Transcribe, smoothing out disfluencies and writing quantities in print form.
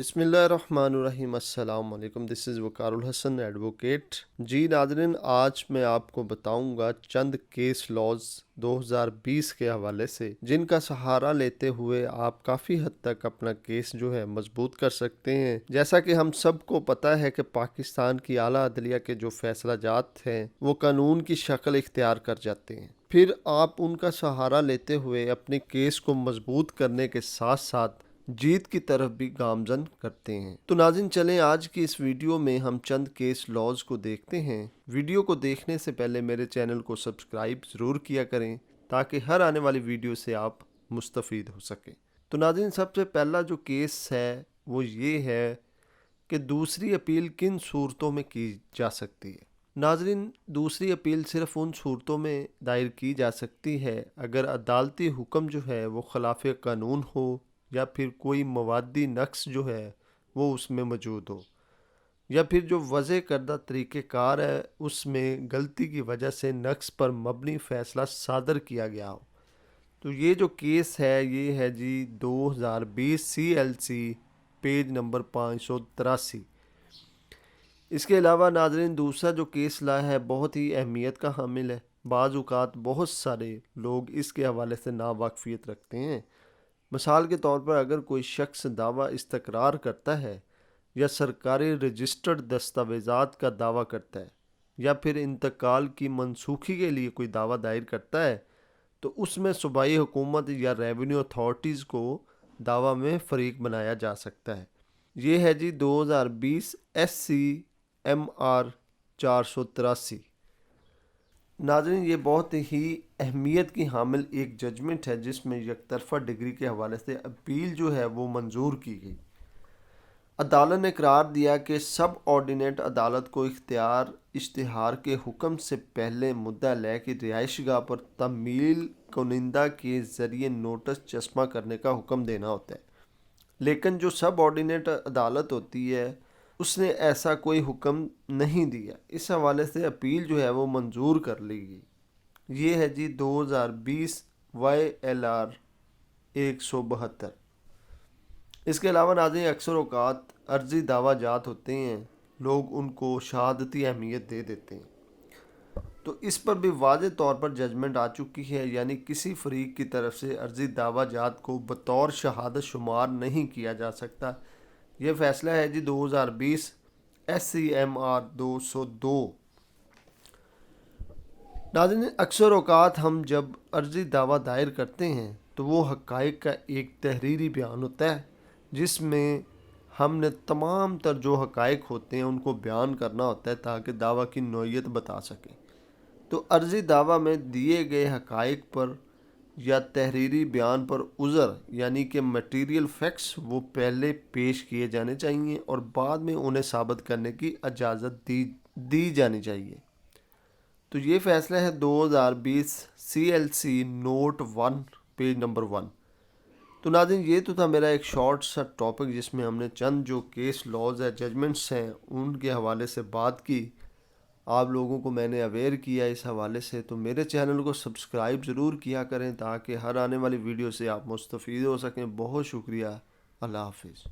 बिस्मिल्लाहिर्रहमानिर्रहीम। अस्सलाम वालेकुम। This is Waqarul Hasan advocate. जी नाज़रीन, आज मैं आपको बताऊंगा चंद केस लॉज 2020 के हवाले से जिनका सहारा लेते हुए आप काफ़ी हद तक अपना केस जो है मजबूत कर सकते हैं। जैसा कि हम सबको पता है कि पाकिस्तान की आला अदलिया के जो फैसला जात हैं वो कानून की शक्ल इख्तियार कर जाते हैं, फिर आप उनका सहारा लेते हुए अपने केस को मजबूत करने के साथ साथ जीत की तरफ भी गामजन करते हैं। तो नाज़रीन, चलें आज की इस वीडियो में हम चंद केस लॉज को देखते हैं। वीडियो को देखने से पहले मेरे चैनल को सब्सक्राइब ज़रूर किया करें ताकि हर आने वाली वीडियो से आप मुस्तफ़ीद हो सकें। तो नाज़रीन, सबसे पहला जो केस है वो ये है कि दूसरी अपील किन सूरतों में की जा सकती है। नाज़रीन, दूसरी अपील सिर्फ उन सूरतों में दायर की जा सकती है अगर अदालती हुक्म जो है वो खिलाफ कानून हो या फिर कोई मवादी नक्स जो है वो उसमें मौजूद हो, या फिर जो वज़े करदा तरीक़ेकार है उसमें गलती की वजह से नक्स पर मबनी फ़ैसला सादर किया गया हो। तो ये जो केस है ये है जी 2020 CLC पेज नंबर 583। इसके अलावा नाज़रीन, दूसरा जो केस ला है बहुत ही अहमियत का हामिल है। बाज़ औक़ात बहुत सारे लोग इसके हवाले से नावाक़फ़ियत रखते हैं। मिसाल के तौर पर अगर कोई शख्स दावा इस्तकरार करता है या सरकारी रजिस्टर्ड दस्तावेज़ात का दावा करता है या फिर इंतकाल की मनसूखी के लिए कोई दावा दायर करता है तो उसमें सूबाई हुकूमत या रेवेन्यू अथॉरिटीज़ को दावा में फ़रीक बनाया जा सकता है। ये है जी 2020 SCMR 483। नाज़रीन, ये बहुत ही अहमियत की हामिल एक जजमेंट है जिसमें यकतरफा डिग्री के हवाले से अपील जो है वो मंजूर की गई। अदालत ने करार दिया कि सब ऑर्डिनेट अदालत को इश्तिहार के हुक्म से पहले मुद्दा लय की रिहाइशगाह पर तमील कुनिंदा के ज़रिए नोटिस चस्पा करने का हुक्म देना होता है, लेकिन जो सब ऑर्डिनेट अदालत होती है उसने ऐसा कोई हुक्म नहीं दिया। इस हवाले से अपील जो है वो मंजूर कर ली गई। ये है जी 2020 YLR 172। इसके अलावा नाज़रीन, अक्सर औक़ात अर्जी दावा जात होते हैं, लोग उनको शहादती अहमियत दे देते हैं, तो इस पर भी वाज़ेह तौर पर जजमेंट आ चुकी है, यानी किसी फरीक की तरफ से अर्जी दावा जात को बतौर शहादत शुमार नहीं किया जा सकता। यह फ़ैसला है जी 2020 SCMR 202। नाज़रीन, अक्सर औक़ात हम जब अर्जी दावा दायर करते हैं तो वो हक़ाइक़ का एक तहरीरी बयान होता है जिसमें हमने तमाम तर जो हक़ाइक़ होते हैं उनको बयान करना होता है ताकि दावा की नौइयत बता सकें। तो अर्जी दावा में दिए गए हक़ाइक़ पर या तहरीरी बयान पर उज़र यानी कि मटीरियल फैक्ट्स वो पहले पेश किए जाने चाहिए और बाद में उन्हें साबित करने की इजाज़त दी जानी चाहिए। तो ये फ़ैसला है 2020 CLC नोट 1 पेज नंबर 1। तो नाज़रीन, ये तो था मेरा एक शॉर्ट सा टॉपिक जिसमें हमने चंद जो केस लॉज है जजमेंट्स हैं उनके हवाले से बात की। आप लोगों को मैंने अवेयर किया इस हवाले से। तो मेरे चैनल को सब्सक्राइब ज़रूर किया करें ताकि हर आने वाली वीडियो से आप मुस्तफ़ीद हो सकें। बहुत शुक्रिया। अल्लाह हाफ़िज़।